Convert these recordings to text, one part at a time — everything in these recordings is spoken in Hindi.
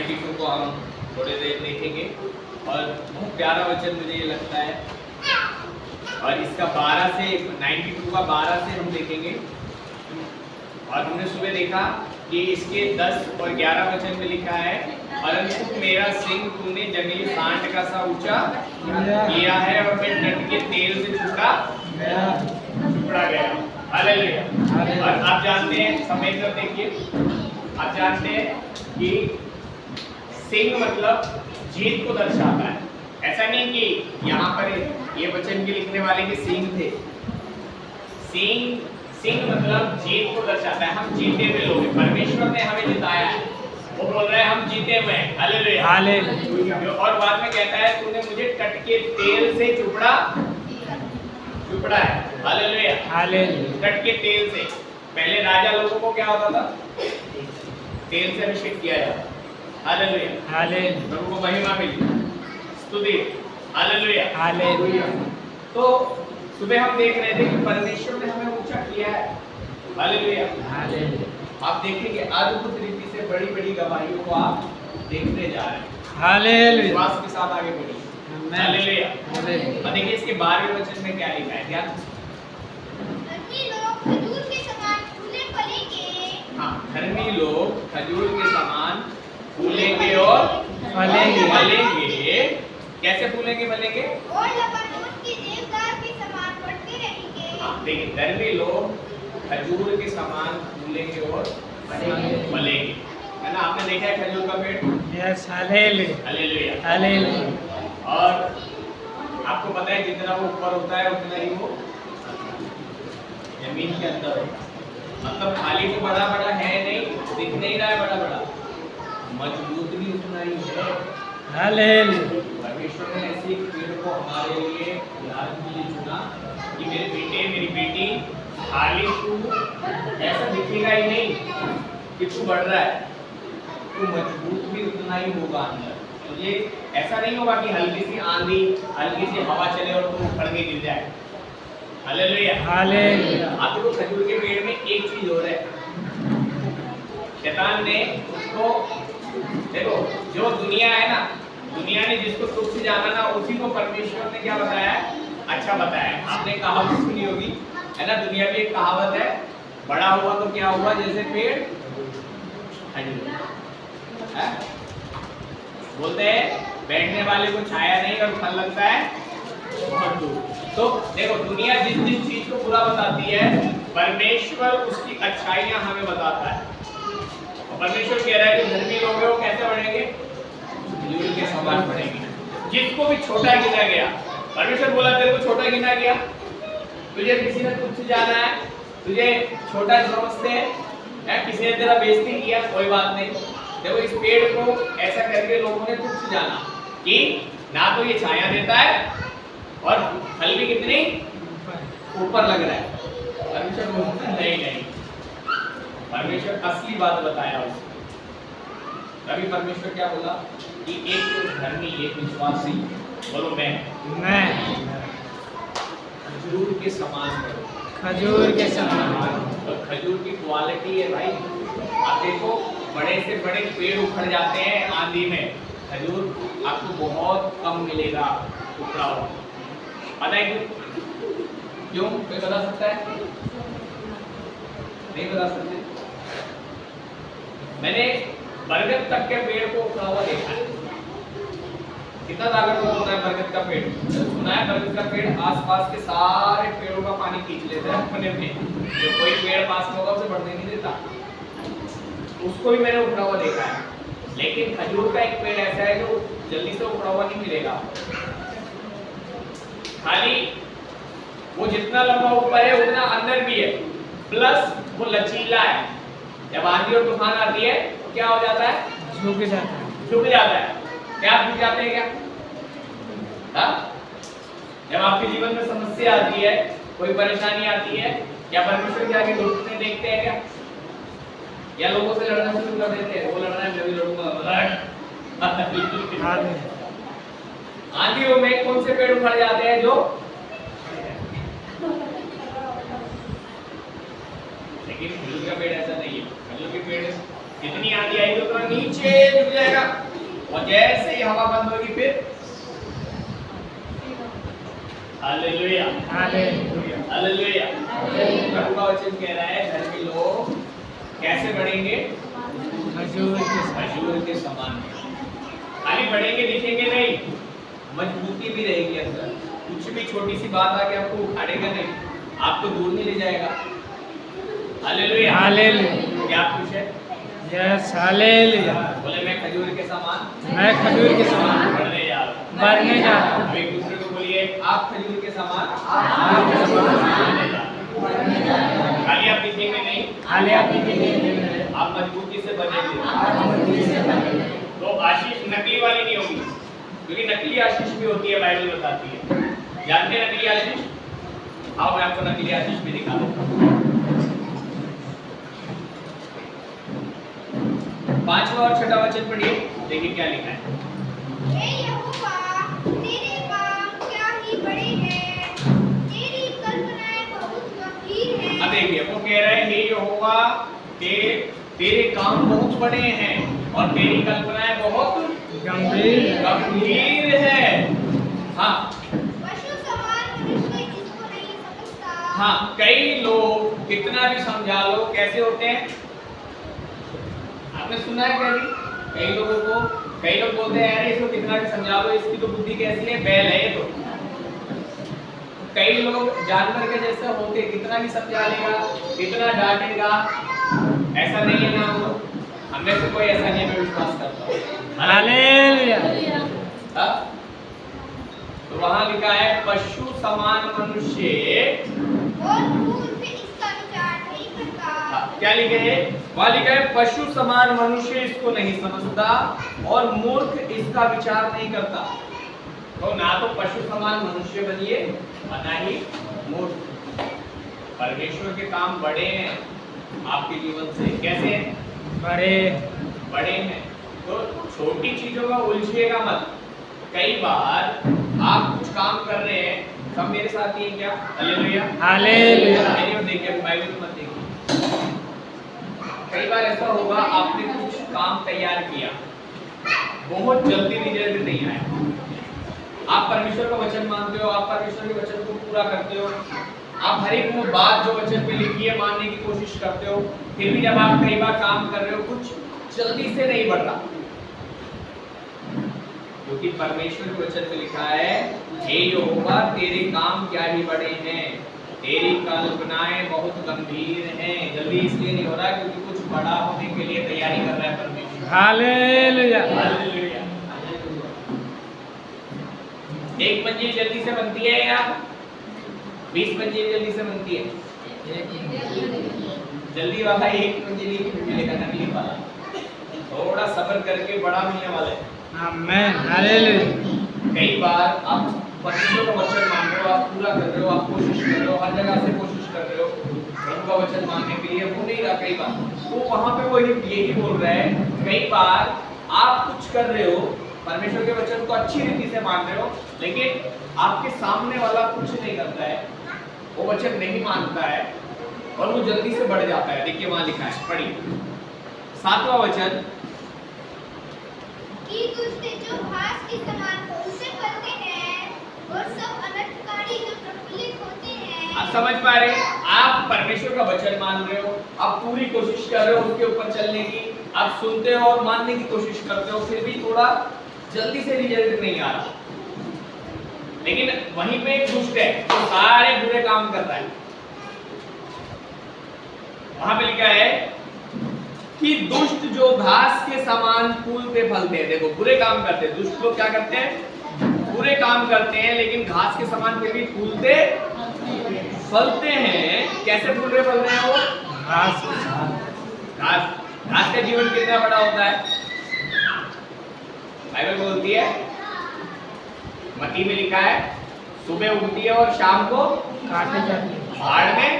92 को हम थोड़ी देर देखेंगे और बहुत प्यारा वचन मुझे ये लगता है। और इसका 12 से 92 का 12 से हम देखेंगे। और हमने सुबह देखा कि इसके 10 और 11 वचन में लिखा है, परंतु मेरा सिंह तूने जंगली सांड का सा ऊंचा किया है और मैं तट के तेल से छुड़ा गया। हालेलुया। और आप जानते हैं, समय पर देखिए, आप जानते हैं कि सिंह मतलब जीत को दर्शाता है। ऐसा नहीं कि यहाँ पर ये वचन के लिखने वाले के सिंह थे। सिंह मतलब जीत को दर्शाता है। हम जीते हुए लोग हैं, परमेश्वर ने हमें जिताया है। वो बोल रहे हैं हम जीते हुए हैं। हालेलुया। हालेलुया। और बाद में कहता है तूने मुझे तट के तेल से चुपड़ा है। हालेलुया। हालेलुया। तट के तेल से। पहले राजा लोगों को क्या होता था? तेल से अभिषेक किया जाता। हालेलुया। हालेलुया। प्रभु को महिमा मिली, स्तुति। हालेलुया। हालेलुया। तो सुबह हम देख रहे थे कि परमेश्वर ने हमें ऊंचा किया है। हालेलुया। हालेलुया। आप देखेंगे अद्भुत रीति से बड़ी बड़ी गवाहियों को आप देखते जा रहे हैं। हालेलुया। विश्वास के साथ आगे बढ़िए। हालेलुया। और देखिए इसके 12वें वचन में क्या लिखा है, ध्यान से। हाँ, धर्मी लोग खजूर के समान फूलेंगे और फलेंगे। कैसे फूलेंगे फलेंगे? और लबानोन की देवदार के समान बढ़ते रहेंगे। हाँ, देखिए धर्मी लोग खजूर के समान फूलेंगे और फलेंगे। है ना? आपने देखा है खजूर का पेड़? यस। हालेलुया। हालेलुया। हालेलुया। और आपको पता है जितना वो ऊपर होता है उतना ही वो जमीन के अंदर होता है। मतलब खाली तो बड़ा बड़ा है नहीं, दिख नहीं रहा है बड़ा बड़ा, मजबूत भी उतना ही है। हालेलुया। परमेश्वर ने ऐसे एक पेड़ को हमारे लिए उदाहरण के लिए चुना कि मेरे बेटे मेरी बेटी, खाली तू ऐसा दिखेगा ही नहीं कि तू बढ़ रहा है, तू मजबूत भी उतना ही होगा अंदर। तो ये ऐसा नहीं होगा कि हल्की सी आंधी, हल्की सी हवा चले और तू उखड़ के गिर जाए। हालेलुया। हालेलुया। आप देखो खजूर के पेड़ में एक चीज और है, शैतान ने उसको, देखो जो दुनिया है ना, दुनिया ने जिसको तुच्छ जाना ना, उसी को परमेश्वर ने क्या बताया? अच्छा बताया। आपने कहावत सुनी होगी, है ना? दुनिया की एक कहावत है, बड़ा हुआ तो क्या हुआ, जैसे पेड़ खजूर है। बोलते हैं बैठने वाले को छाया नहीं और फल लगता है बहुत दूर। तो देखो दुनिया जिस जिस चीज को बुरा बताती है, परमेश्वर उसकी अच्छाइयां हमें बताता है। और परमेश्वर कह रहा है कि धर्मी लोग हैं वो कैसे बढ़ेंगे? खजूर के समान बढ़ेंगे। जिसको भी छोटा गिना गया, परमेश्वर बोला तेरे को छोटा गिना गया, तुझे किसी ने तुच्छ जाना है, तुझे छोटा समझते हैं, किसी ने तेरा बेइज्जती किया, कोई बात नहीं। देखो इस पेड़ को ऐसा करके लोगों ने तुच्छ जाना कि ना तो ये छाया देता है और फल भी कितनी ऊपर लग रहा है। परमेश्वर बोलता नहीं, परमेश्वर असली बात बताया उसको। तभी परमेश्वर क्या बोला कि एक धर्मी, एक विश्वासी, बोलो मैं खजूर के समान करो। खजूर के समान। तो खजूर की क्वालिटी है भाई। आप देखो बड़े से बड़े पेड़ उखड़ जाते हैं आंधी में, खजूर आपको बहुत कम मिलेगा उखड़ा हुआ। पता है क्यों? कोई बता सकता है? नहीं बता सकते। मैंने बरगद तक के पेड़ को उखड़ा हुआ देखा है। कितना ताकतवर होता है बरगद का पेड़? सुना है बरगद का पेड़ आसपास के सारे पेड़ों का पानी खींच लेता है अपने में। जो कोई पेड़ पास में होगा उसे बढ़ने नहीं देता। उसको भी मैंने उखड़ा हुआ देखा है। लेकिन खजूर का एक पेड़ ऐसा है जो जल्दी से उखड़ा हुआ नहीं मिलेगा। खाली वो जितना लंबा ऊपर है उतना अंदर भी है, प्लस वो लचीला है। जब आंधी और तूफान आती है तो क्या हो जाता है? झुक जाता है। क्या आप झुक जाते हैं क्या? हाँ? जब आपके जीवन में समस्या आती है, कोई परेशानी आती है, क्या परमेश्वर के आगे घुटने देखते हैं क्या? या लोगों से लड़ना शुरू कर देते हैं? वो लड़ रहा है मैं भी लड़ूंगा। आंधियों में कौन से पेड़ उखड़ जाते हैं? जो लेकिन खजूर का पेड़ ऐसा नहीं है। खजूर के पेड़ जितनी आंधी आएगी उतना नीचे झुक जाएगा। और जैसे ही हवा बंद होगी फिर हालेलुया हालेलुया हालेलुया। प्रभु का वचन कह रहा है धर्मी लोग कैसे बढ़ेंगे? खजूर के समान। खाली बढ़ेंगे दिखेंगे नहीं, मजबूती भी रहेगी अंदर। कुछ भी छोटी सी बात आके आपको उखाड़ेगा नहीं, आपको दूर नहीं ले जाएगा। Hallelujah hallelujah. क्या खुश है? Yes hallelujah. बोले मैं खजूर के समान, मैं खजूर के समान बढ़ने जा रहा हूँ। बढ़ने जा रहा हूँ। एक दूसरे को बोलिए आप खजूर के समान आप बढ़ने जा रहे हैं। खाली आप दिखेंगे नहीं, खाली आप दिखेंगे, आप मजबूती से बनेंगे। आप तो आशीष नकली वाली नहीं होगी, क्योंकि नकली आशीष भी होती है, बाइबल बताती है। जानते हैं नकली आशीष? आओ मैं आपको नकली आशीष भी दिखा दूं। 5वां और 6वां वचन पढ़िए, देखिए क्या लिखा है। हे यहोवा, तेरे काम क्या ही बड़े हैं, तेरी कल्पनाएं बहुत गंभीर हैं। अब देखिए वो कह रहा है हे यहोवा तेरे काम बहुत बड़े हैं और तेरी कल्पनाएं बहुत गंभीर है। हाँ पशु समान मनुष्य इसको नहीं समझता। हाँ, कई लोग कितना भी समझा लो कैसे होते हैं? आपने सुना है कभी? कई लोग बोलते हैं यार इसको कितना भी समझा लो, इसकी तो बुद्धि कैसी है, बैल है ये तो। कई लोग जानवर के जैसे होते, कितना भी समझा लेगा, कितना डांटेगा, ऐसा नहीं है ना। वो हमें से कोई ऐसा नहीं, मैं विश्वास करता हूँ। हालेलुया। हाँ? तो वहां लिखा है पशु समान मनुष्य और मूर्ख इसका विचार नहीं करता। क्या लिखे है? वहां लिखा है पशु समान मनुष्य इसको नहीं समझता और मूर्ख इसका विचार नहीं करता। तो ना तो पशु समान मनुष्य बनिए और ना ही मूर्ख। परमेश्वर के काम बड़े हैं आपके जीवन से। कैसे बड़े हैं? तो छोटी चीजों में उलझिएगा मत। कई बार आप कुछ काम कर रहे हैं, सब मेरे साथ ही हैं क्या? Hallelujah hallelujah. देखिए बाइबल मत देखिए। कई बार ऐसा होगा आपने कुछ काम तैयार किया, बहुत जल्दी रिजल्ट नहीं आया। आप परमेश्वर का वचन मानते हो, आप परमेश्वर के वचन को पूरा करते हो, आप हर एक वो बात जो वचन पे लिखी है मानने की कोशिश करते हो, फिर भी जब आप कई बार काम कर रहे हो कुछ जल्दी से नहीं बढ़ रहा, क्योंकि परमेश्वर के वचन पे लिखा है हे यहोवा तेरे काम क्या ही बड़े हैं, तेरी कल्पनाएं बहुत गंभीर हैं। जल्दी इसलिए नहीं हो रहा क्योंकि कुछ बड़ा होने के लिए तैयारी कर रहा है परमेश्वर। हालेलुया। हालेलुया। एक मंजिल जल्दी से बनती है या 20 मंजिल जल्दी से बनती है? जल्दी वाला एक मंजिल ही मिलेगा, नकली वाला थोड़ा सब्र करके बड़ा मिलने वाला है। आमीन। हालेलुया। कई बार आप परमेश्वर का वचन मान रहे हो, आप पूरा कर रहे हो, आप कोशिश कर रहे हो, हर जगह से कोशिश कर रहे हो प्रभु का वचन मानने के लिए, वो नहीं रहा कई बार। तो वहां पे वो यही बोल रहा है, कई बार आप कुछ कर रहे हो, परमेश्वर के वचन को अच्छी रीति से मान रहे हो, लेकिन आपके सामने वाला कुछ नहीं करता है, वो वचन नहीं मानता है और वो जल्दी से बढ़ जाता है। देखिए वहां लिखा है, पढ़िए 7वां वचन। कि दुष्ट जो घास के समान फूल से फलते हैं और सब अनर्थकारी जो प्रफुल्लित होते हैं। आप समझ पा रहे हैं? आप परमेश्वर का वचन मान रहे हो, आप पूरी कोशिश कर रहे हो उसके ऊपर चलने की, आप सुनते हो और मानने की कोशिश करते हो, फिर भी थोड़ा जल्दी से रिजल्ट नहीं आ रहा। लेकिन वहीं पे एक दुष्ट है जो सारे बुरे काम कर रहा है। वहां पे लिखा है कि दुष्ट जो घास के समान फूल पे फलते हैं। देखो बुरे काम करते हैं दुष्ट लोग, क्या करते हैं? बुरे काम करते हैं, लेकिन घास के समान पे भी फूलते फलते हैं। कैसे फूल रहे फल रहे हैं वो? घास का जीवन कितना बड़ा होता है? बाइबल बोलती है, मत्ती में लिखा है, सुबह उगती है और शाम को काटे जाते हैं, भाड़ में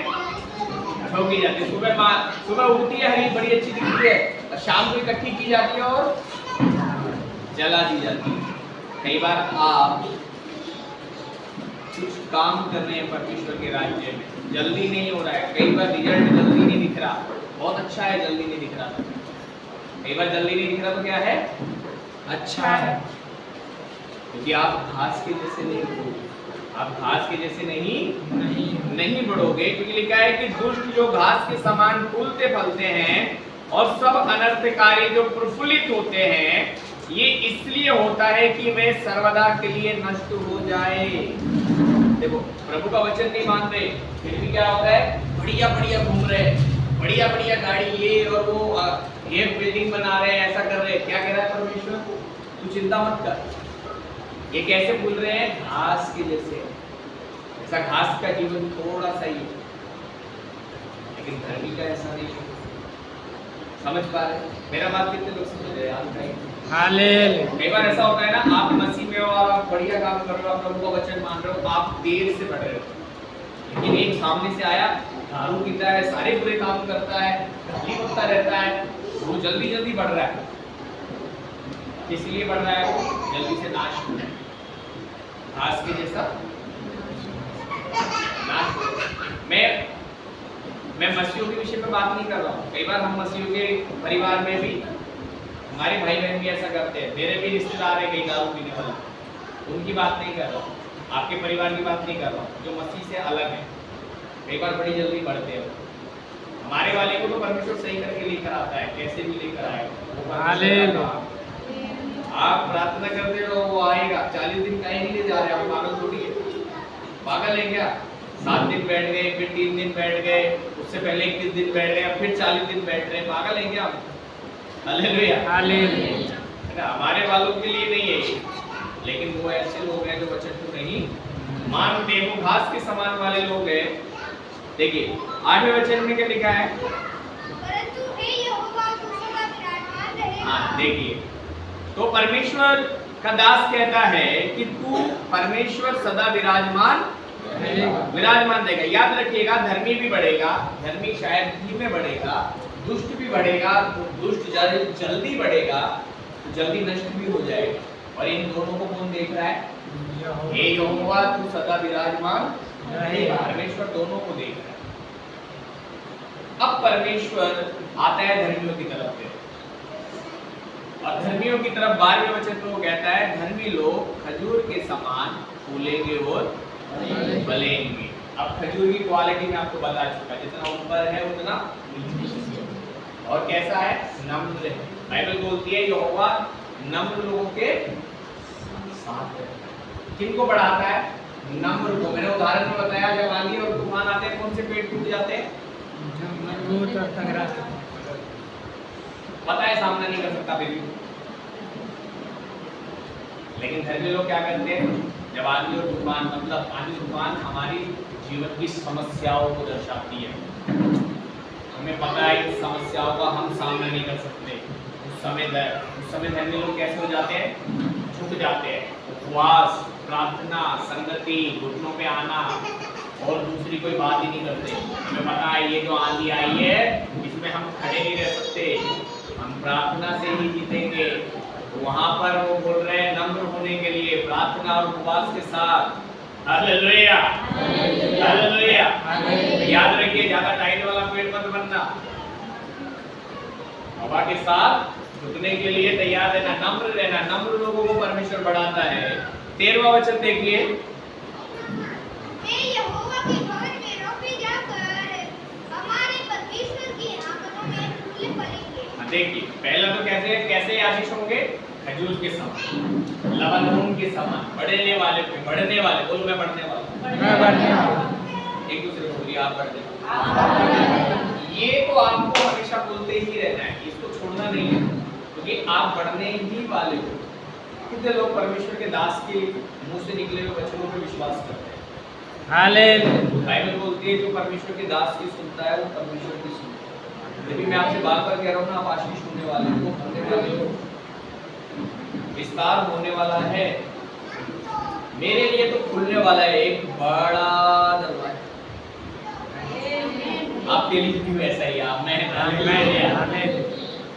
ठोकी जाती है। सुबह उगती है, हरी बड़ी अच्छी दिखती है, और शाम को इकट्ठी की जाती है और जला दी जाती है। कई बार आप कुछ काम कर रहे हैं परमेश्वर के राज्य में, जल्दी नहीं हो रहा है, कई बार रिजल्ट जल्दी नहीं दिख रहा, बहुत अच्छा है जल्दी नहीं दिख रहा, कई बार जल्दी नहीं दिख रहा तो क्या है? अच्छा है, क्योंकि आप घास के जैसे नहीं बढ़ोगे, आप घास के जैसे नहीं बढ़ोगे, क्योंकि लिखा है कि दुष्ट जो घास के समान फूलते फलते हैं और सब अनर्थकारी जो प्रफुल्लित होते हैं, ये इसलिए होता है कि वे सर्वदा के लिए नष्ट हो जाए। देखो प्रभु का वचन नहीं मान रहे, फिर भी क्या होता है, बढ़िया बढ़िया घूम रहे, बढ़िया बढ़िया गाड़ी ये और वो, ये बिल्डिंग बना रहे हैं, ऐसा कर रहे हैं। क्या कह रहा है परमेश्वर, तू चिंता मत कर। ये कैसे बोल रहे हैं, घास के जैसे। ऐसा घास का जीवन थोड़ा सा ही है, लेकिन धर्मी का ऐसा नहीं है। समझ पा रहे, मेरा बात कितने लोग समझ रहे हैं? हालेलुया। कई बार ऐसा होता है ना, आप मसीह में हो और आप बढ़िया काम कर रहे हो, आप प्रभु का वचन मान रहे हो, आप देर से बढ़ रहे हो, लेकिन एक सामने से आया, दारू पीता है, सारे बुरे काम करता है, तकलीफ होता रहता है, वो जल्दी जल्दी बढ़ रहा है। इसलिए बढ़ रहा है, वो जल्दी से नाश हो रहा है, घास के जैसा नाश हो रहा है। मैं मसीहों के विषय में बात नहीं कर रहा हूँ। कई बार हम मसीहों के परिवार में भी, हमारे भाई बहन भी ऐसा करते हैं। मेरे भी रिश्तेदार है कई दारू पीने वाले, उनकी बात नहीं कर रहा हूँ, आपके परिवार की बात नहीं कर रहा हूँ, जो मसीह से अलग है। कई बार बड़ी जल्दी बढ़ते हैं। हमारे वाले को तो परमेश्वर सही करके लेकर आता है, कैसे भी लेकर आएगा। आप प्रार्थना करते रहो, वो आएगा। 40 दिन कहीं नहीं ले जा रहे, आप पागल थोड़ी है, पागल है क्या? 7 दिन बैठ गए, फिर 3 दिन बैठ गए, उससे पहले 21 दिन बैठ गए, फिर 40 दिन बैठ रहे, पागल है क्या? Hallelujah, hallelujah. हमारे वालों के लिए नहीं है, लेकिन वो ऐसे लोग हैं जो वचन को नहीं मानते, वो घास के समान वाले लोग हैं। देखिए 8वें वचन में क्या लिखा है, परंतु हे यहोवा तू सदा विराजमान रहेगा। हाँ देखिए, तो परमेश्वर का दास कहता है कि तू परमेश्वर सदा विराजमान रहेगा। याद रखिएगा, धर्मी भी बढ़ेगा, धर्मी शायद धीमे बढ़ेगा, दुष्ट भी बढ़ेगा, दुष्ट जल्दी बढ़ेगा, जल्दी नष्ट भी हो जाएगा। और इन दोनों को कौन देख रहा है? हे यहोवा तू सदा विराजमान रहेगा। परमेश्वर दोनों को देख रहा है। अब परमेश्वर आता है धर्मियों की तरफ से, और धर्मियों की तरफ 12वें वचन में वो कहता है, धर्मी लोग खजूर के समान फूलेंगे और फलेंगे। अब खजूर की क्वालिटी में आपको बता चुका, जितना ऊपर है उतना नीचे, और कैसा है? नम्र है। बाइबल बोलती है यहोवा नम्र लोगों के साथ है। किनको बढ़ाता है? नम्र को। मैंने उदाहरण में बताया, जब आंधी और तूफान आते हैं, कौन से पेड़ टूट जाते हैं? मजबूत और तगड़ा। पता है सामना नहीं कर सकता फिर भी, लेकिन धर्मी लोग क्या करते हैं? जब आंधी और तूफान, मतलब आंधी तूफान हमारी जीवन की समस्याओं को दर्शाती है, हमें पता है इन समस्याओं का हम सामना नहीं कर सकते, उस समय धर्मी लोग कैसे हो जाते हैं? झुक जाते हैं। उपवास, प्रार्थना, संगति, घुटनों पे आना, और दूसरी कोई बात ही नहीं करते। हमें पता है ये जो आंधी आई है, इसमें हम खड़े नहीं रह सकते, हम प्रार्थना से ही जीतेंगे। वहां पर वो बोल रहे हैं नम्र होने के लिए, प्रार्थना और उपवास के साथ। Hallelujah, hallelujah. याद रखिए, ज्यादा टाइट वाला पेट मत बनना, हवा के साथ झुकने के लिए तैयार रहना, नम्र रहना। नम्र लोगों को परमेश्वर बढ़ाता है। 13वां वचन देखिए, हे यहोवा के भवन में रोपे जाकर हमारे परमेश्वर की आंगनों में फूल फलेंगे। देखिए पहला तो कैसे आशीष होंगे? खजूर के समान, लबानोन के समान, बढ़ने वाले पे बढ़ने वाले। बोलो मैं बढ़ने वाला। एक दूसरे को बोलिए आप बढ़ने वाले। ये तो आपको हमेशा बोलते ही रहना है, इसको छोड़ना नहीं है, क्योंकि आप बढ़ने ही वाले हो। कितने लोग परमेश्वर के दास के मुंह से निकले हुए वचनों पर विश्वास करते हैं? हालेलुया। बाइबल बोलती है जो परमेश्वर के दास की सुनता है वो परमेश्वर की सुनता है। लेकिन मैं आपसे बार-बार कह रहा हूँ ना, आप आशीष होने वाले हो, होने वाले हो, विस्तार होने वाला है। मेरे लिए तो खुलने वाला है एक बड़ा दरवाजा। आपके लिए भी वैसा ही, आप मैं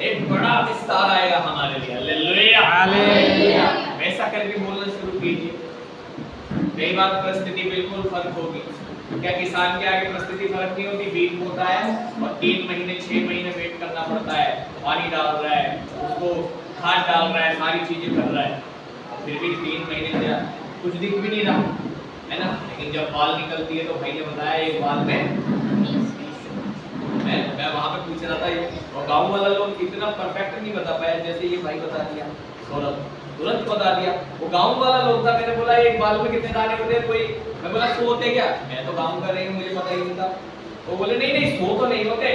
एक बड़ा विस्तार आएगा हमारे लिए। Hallelujah, hallelujah. वैसा करके बोलना शुरू कीजिए। कई बार परिस्थिति बिल्कुल फर्क होगी। क्या किसान के आगे परिस्थिति फर्क नहीं होती? बीज बोता है और 3 महीने 6 महीने वेट करना पड़ता है, पानी डाल रहा है, उसको खाद डाल रहा है, सारी चीजें कर रहा है, फिर भी 3 महीने से कुछ दिख भी नहीं रहा है ना। लेकिन जब बाल निकलती है तो भाई ने बताया एक बाल में मैं वहां पे पूछ रहा था ये, और गाँव वाला लोग इतना परफेक्ट नहीं बता पाया जैसे ये भाई बता दिया, सौरभ तुरंत बता दिया। वो गाँव वाला लोग था, मैंने बोला एक बाल में कितने दाने होते हैं, कोई मैं बोला 100 होते क्या, मैं तो काम कर रही हूँ, मुझे पता ही नहीं था। वो बोले नहीं नहीं 100 तो नहीं होते,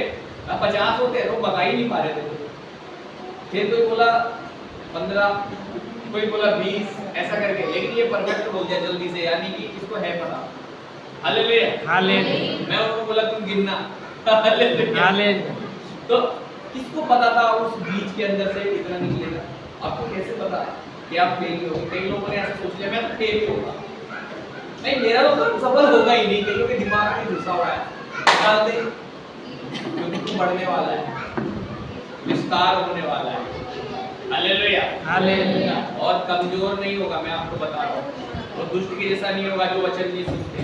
50 होते हैं, वो बता ही नहीं पा रहे थे। फिर कोई बोला 15, कोई बोला 20, ऐसा करके, लेकिन ये परफेक्ट बोल दिया जल्दी से, यानी कि इसको है पता। Hallelujah hallelujah. मैं उनको बोला तुम गिनना। हालेलुया। तो किसको पता था उस बीज के अंदर से इतना निकलेगा? आपको कैसे पता कि आप फेल ही होगे? कई लोगों ने ऐसा सोच लिया मैं तो फेल ही होगा, नहीं मेरा तो सफल होगा ही नहीं, कईयों के दिमाग में घुसा हुआ है, निकाल दे क्योंकि तू बढ़ने वाला है, विस्तार होने वाला है। Hallelujah hallelujah. और कमजोर नहीं होगा, मैं आपको बता रहा हूँ। वो दुष्ट के जैसा नहीं होगा जो वचन नहीं सुनते,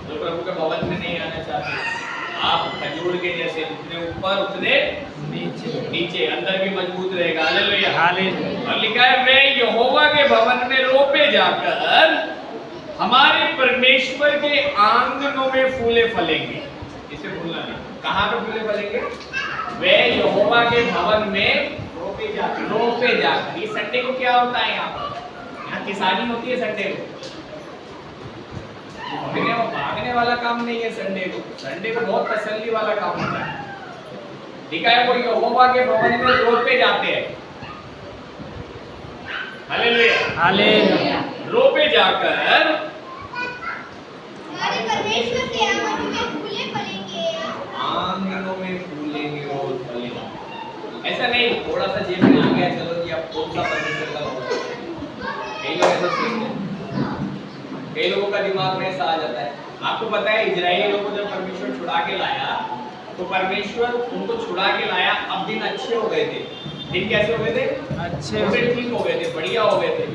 जो प्रभु के भवन में नहीं आना चाहते। आप खजूर के जैसे जितने ऊपर उतने नीचे अंदर भी मजबूत रहेगा। Hallelujah hallelujah. और लिखा है वे यहोवा के भवन में रोपे जाकर हमारे परमेश्वर के आंगनों में फूले फलेंगे। इसे भूलना नहीं, कहाँ पे फूले फलेंगे? वे यहोवा के भवन में रोपे जाकर। ये संडे को क्या होता है यहाँ किसानी होती है संडे को, भागने वाला काम नहीं है संडे को। संडे को बहुत तसल्ली वाला काम होता है। ठीक है, वो यहोवा के भवन में रोपे जाते हैं। Hallelujah hallelujah. रोपे जाकर हमारे परमेश्वर के आंगनों में फूले फलेंगे। आंगनों में फूलेंगे और फलेंगे। ऐसा नहीं थोड़ा सा जेब में आ गया चलो कि अब कौन सा परमेश्वर का भवन। कई लोग ऐसा सोचते हैं, कई लोगों का दिमाग में ऐसा आ जाता है। आपको पता है इजरायली लोगों को जब परमेश्वर छुड़ा के लाया तो परमेश्वर उनको छुड़ा के लाया, अब दिन अच्छे हो गए थे। दिन कैसे हो गए थे? अच्छे, ठीक हो गए थे, बढ़िया हो गए थे।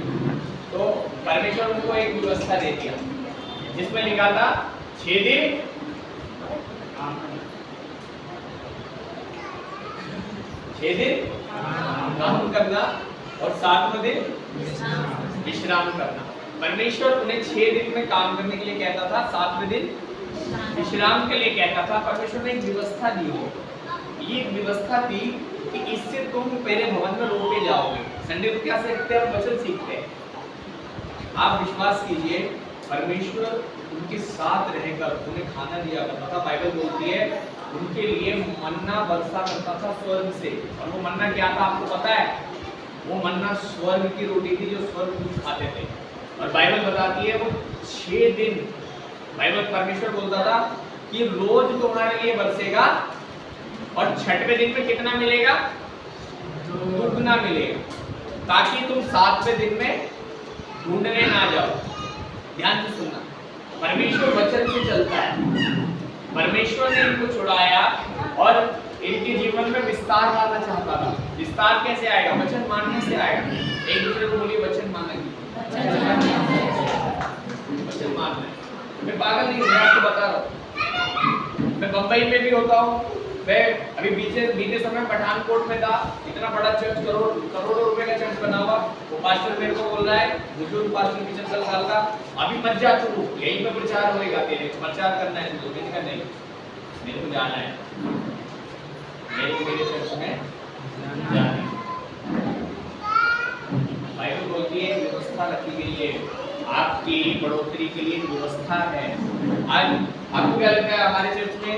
तो परमेश्वर उनको एक व्यवस्था दे दिया जिसमें लिखा था 6 दिन काम करना और 7वें दिन विश्राम करना। परमेश्वर उन्हें 6 दिन में काम करने के लिए कहता था, 7वें दिन विश्राम के लिए कहता था। परमेश्वर ने एक व्यवस्था दी हो, ये व्यवस्था थी कि इससे तुम मेरे भवन में रोके जाओगे। संडे को क्या सीखते हैं? वचन सीखते हैं। आप विश्वास कीजिए परमेश्वर उनके साथ रहकर उन्हें खाना दिया करता था। बाइबल बोलती है उनके लिए मन्ना बरसा करता था स्वर्ग से। और वो मन्ना क्या था आपको पता है? वो मन्ना स्वर्ग की रोटी थी जो स्वर्ग खाते थे। और बाइबल बताती है वो 6 दिन बाइबल परमेश्वर बोलता था कि रोज तुम्हारे लिए बरसेगा और 6वें दिन में कितना मिलेगा? दुगना मिलेगा, ताकि तुम 7वें दिन में ढूंढने ना जाओ। ध्यान से सुनना, परमेश्वर वचन से चलता है। परमेश्वर ने इनको छुड़ाया और इनके जीवन में विस्तार लाना चाहता था। विस्तार कैसे आएगा? वचन मानने से आएगा। एक दूसरे को बोलिए वचन मानना। वचन मानना। मैं पागल नहीं, मैं आपको बता रहा हूँ। मैं बंबई में भी होता हूँ। मैं अभी बीते समय पठानकोट में था। इतना बड़ा चर्च, करोड़ों रुपए का चर्च बना हुआ। वो पास्टर मेरे को बोल रहा है, बुजुर्ग पास्टर 75 साल का, अभी मत जा तू, यहीं पे प्रचार होएगा, तेरे प्रचार करना है तुझे। मैंने कहा नहीं, मेरे को जाना है, मेरे चर्च में जाना है। बाइबल बोलती है व्यवस्था रखी गई है, आपकी बढ़ोतरी के लिए व्यवस्था है। आज आपको क्या लगता है हमारे चर्च में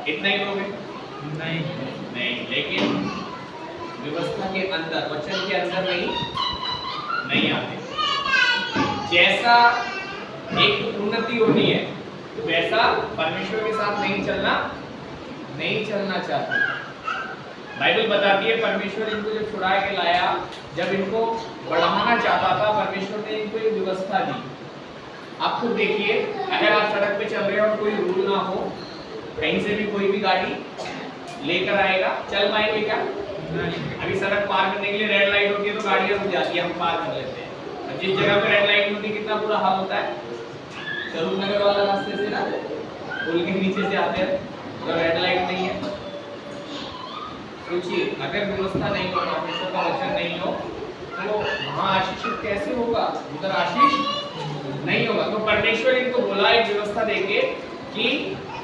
इतना ही लोग हैं? नहीं, लेकिन व्यवस्था के अंदर, वचन के अंदर नहीं आते। जैसा एक उन्नति होनी है वैसा परमेश्वर के साथ नहीं चलना चाहते। बाइबल बताती है परमेश्वर इनको जब छुड़ा के लाया, जब इनको बढ़ाना चाहता था, परमेश्वर ने इनको एक व्यवस्था दी। आप खुद देखिए, अगर आप सड़क पे चल रहे हो और कोई रूल ना हो, कहीं से भी कोई भी गाड़ी लेकर आएगा, चल पाएंगे क्या? अभी सड़क पार करने के लिए रेड लाइट होती है तो गाड़ियां रुक जाती है, हम पार कर लेते हैं। और जिस जगह पे रेड लाइट होती है कितना बुरा हाल होता है। सरूप नगर वाला रास्ते से ना पुल के नीचे से आते हैं तो रेड लाइट नहीं है, सोचिए, अगर व्यवस्था नहीं हो, परमेश्वर का वचन नहीं हो, तो वहाँ आशीषित कैसे होगा? उधर आशीष नहीं होगा। तो परमेश्वर इनको बोला एक व्यवस्था देके कि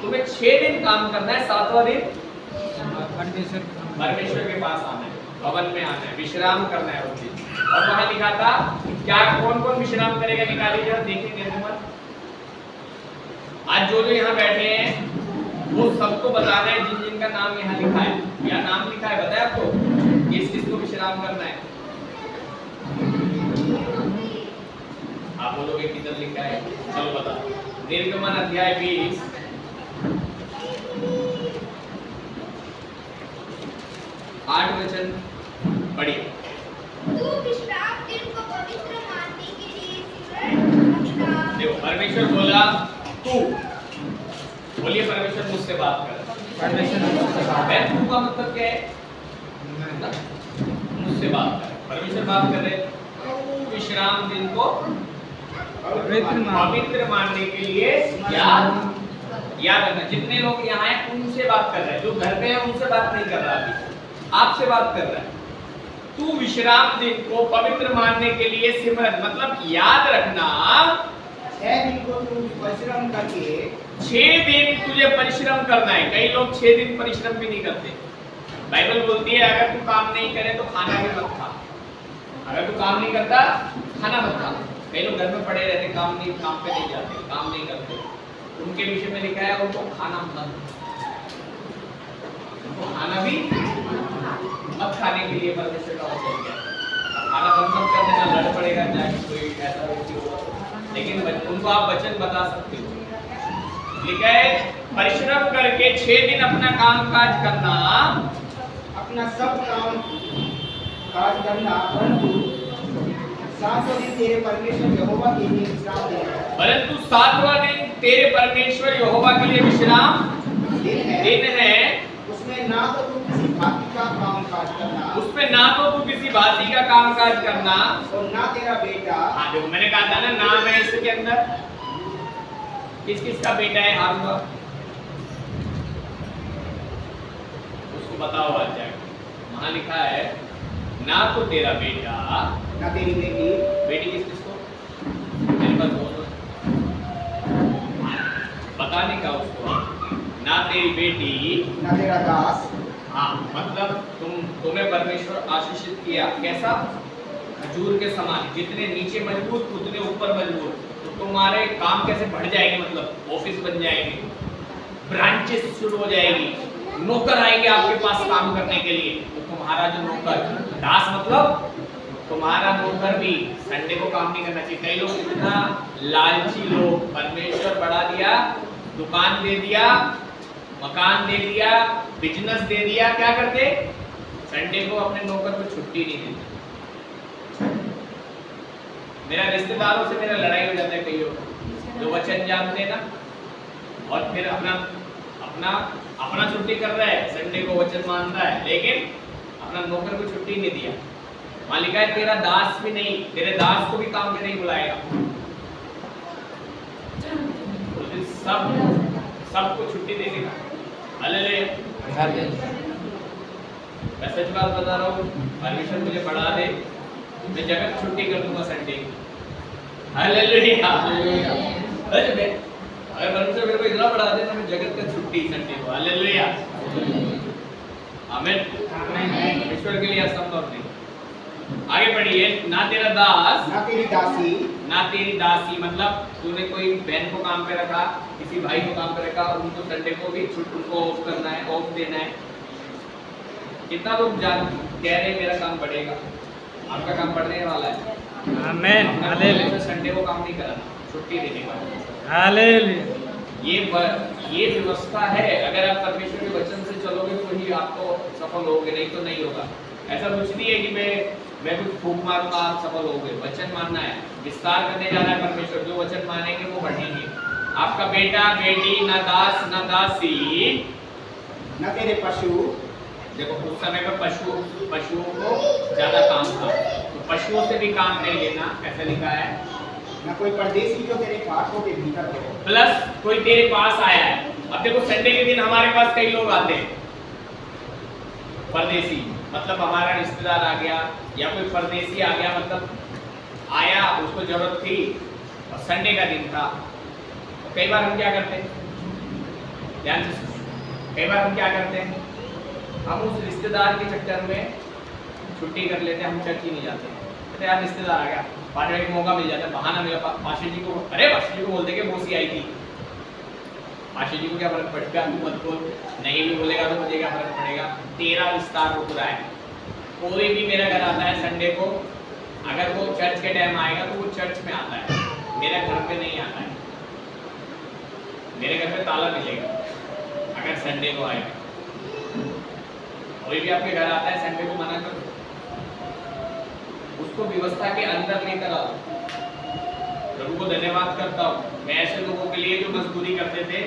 तुम्हें 6 दिन काम करना है, 7वां दिन परमेश्वर के पास आना है, भवन में आना है, विश्राम करना है उस दिन। और वहाँ लिखा था क्या कौन कौन विश्राम करेगा, निकालिए जरा देखेंगे। आज जो यहाँ बैठे हैं वो सबको बताना है, जिन जिनका नाम यहाँ लिखा है या नाम लिखा है, बताया आपको किस किस को विश्राम करना है। आप बोलोगे किधर लिखा है, चलो बता। निर्गमन अध्याय 20 8 वचन पढ़िए। तू विश्राम दिन को पवित्र मानने के लिए सिमरन अपना। देखो परमेश्वर बोला तू, बोलिए परमेश्वर मुझसे बात कर। परमेश्वर मुझसे बात मैं तू का मतलब क्या है? मुझसे बात कर। परमेश्वर बात कर रहे, तू विश्राम दिन को पवित्र मानने के लिए याद रखना। जितने लोग यहाँ हैं उनसे बात कर रहे हैं, जो घर में हैं उनसे बात नहीं कर रहा, अभी आपसे बात कर रहा है। तू विश्राम दिन को पवित्र मानने के लिए सिमरन, मतलब याद रखना 6 दिन को तू परिश्रम करके 6 दिन तुझे परिश्रम करना है। कई लोग 6 दिन परिश्रम भी नहीं करते। बाइबल बोलती है अगर तू काम नहीं करे तो खाना भी मत खा। अगर तू काम नहीं करता खाना मत खा। कई लोग घर में पड़े रहते, काम पे नहीं जाते, काम नहीं करते। उनके विषय में लिखा है उनको खाना मत, उनको खाना भी मत खाने के लिए परमेश्वर का वचन दिया। खाना बंद कर देना, लड़ पड़ेगा चाहे कोई ऐसा व्यक्ति हो, लेकिन उनको आप वचन बता सकते हो। लिखा है परिश्रम करके 6 दिन अपना काम काज करना, अपना सब काम काज करना, परंतु 7वां दिन तेरे परमेश्वर यहोवा के लिए विश्राम देना है। परंतु 7वां दिन तेरे परमेश्वर यहोवा के लिए विश्राम दिन है। उसमें ना तो तू किसी भांति का काम काज करना, उसमें ना तो तू किसी भांति का काम काज करना, और ना तेरा बेटा। हाँ देखो मैंने कहा था ना, नाम है इसके अंदर। किस किस का बेटा है हाथ में? उसको बताओ आज जाकर। वहाँ लिखा है ना तो तेरा बेटा, ना तेरी बेटी। बेटी किस किस को? मेरे पास दोनों बताने का उसको। ना तेरी बेटी, ना तेरा दास। हाँ मतलब तुम्हें परमेश्वर आशीषित किया। कैसा? खजूर के समान, जितने नीचे मजबूत उतने ऊपर मजबूत। तो तुम्हारे काम कैसे बढ़ जाएंगे, मतलब ऑफिस बन जाएंगे, ब्रांचेस शुरू हो जाएगी, नौकर आएंगे आपके पास काम करने के लिए। तो तुम्हारा जो नौकर, दास मतलब तुम्हारा नौकर भी संडे को काम नहीं करना चाहिए। कई लोग इतना लालची लोग, परमेश्वर बढ़ा दिया, दुकान दे दिया, मकान दे दिया, बिजनेस दे दिया, क्या करते? संडे को अपने नौकर को छुट्टी नहीं देते। मेरा रिश्तेदारों से मेरा लड़ाई हो जाता है कई लोग जो वचन जानते हैं ना, और फिर अपना छुट्टी कर रहा है, संडे को वचन मान रहा है, लेकिन अपना नौकर को छुट्टी नहीं दिया। वहां लिखा है तेरा दास भी नहीं, तेरे दास को भी काम पे नहीं बुलाएगा। सबको छुट्टी दे देगा। हालेलुया। मैं सच बात बता रहा हूँ, परमेश्वर मुझे बढ़ा दे, मैं जगत छुट्टी कर दूंगा संडे की। हालेलुया। अगर परमेश्वर मेरे को इतना बढ़ा दे तो मैं जगत का छुट्टी संडे को। हालेलुया। आमीन। परमेश्वर के लिए असंभव नहीं। आगे पढ़िए। ना तेरा दास, ना तेरी दासी, ना तेरी दासी, मतलब तूने कोई बहन को काम पे रखा, किसी भाई को काम पे रखा, उनको संडे को भी उनको ऑफ करना है, ऑफ देना है। कितना लोग जान कह रहे हैं मेरा काम बढ़ेगा, आपका काम बढ़ने वाला है। आमेन। हालेलुया। संडे को काम नहीं कराना, छुट्टी देने का। हालेलुया। ये व्यवस्था है। अगर आप परमेश्वर के वचन से चलोगे तो ही आपको सफल होगे, नहीं तो नहीं होगा। ऐसा कुछ नहीं है कि मैं कुछ फूंक मारूंगा आप सफल होगे। वचन मानना है, विस्तार करने जाना है परमेश्वर। जो वचन मानेंगे वो बढ़ेंगे। आपका बेटा बेटी, ना दास ना दासी, ना तेरे पशु। देखो उस समय में पशुओं को ज्यादा काम था, तो पशुओं से भी काम नहीं लेना, ऐसा लिखा है। ना कोई परदेशी जो तेरे फाटकों के भीतर हो। प्लस कोई तेरे पास आया है। अब देखो संडे के दिन हमारे पास कई लोग आते हैं, परदेसी मतलब हमारा रिश्तेदार आ गया या कोई परदेसी आ गया, मतलब आया, उसको जरूरत थी और संडे का दिन था, तो कई बार हम क्या करते हैं, ध्यान से सुनो, कई बार हम क्या करते हैं, हम उस रिश्तेदार के चक्कर में छुट्टी कर लेते हैं, हम चर्च ही नहीं जाते हैं। कहते यार रिश्तेदार आ गया, बाद में एक मौका मिल जाता है, बहाना मिला, पाशा जी को, अरे पाशा जी को बोलते कि मौसी आई थी, पाशा जी को क्या फर्क पड़ेगा, तू मत बोल, नहीं भी बोलेगा तो मुझे क्या फर्क पड़ेगा, तेरा विस्तार रुक रहा है। कोई भी मेरा घर आता है संडे को, अगर वो चर्च के टाइम आएगा तो वो चर्च में आता है, मेरे घर पे नहीं आता है, मेरे घर पे ताला मिलेगा अगर संडे को आएगा। कोई भी आपके घर आता है संडे को मना कर दो, उसको व्यवस्था के अंदर लेकर आओ। प्रभु को धन्यवाद करता हूँ, मैं ऐसे लोगों के लिए जो मजदूरी करते थे,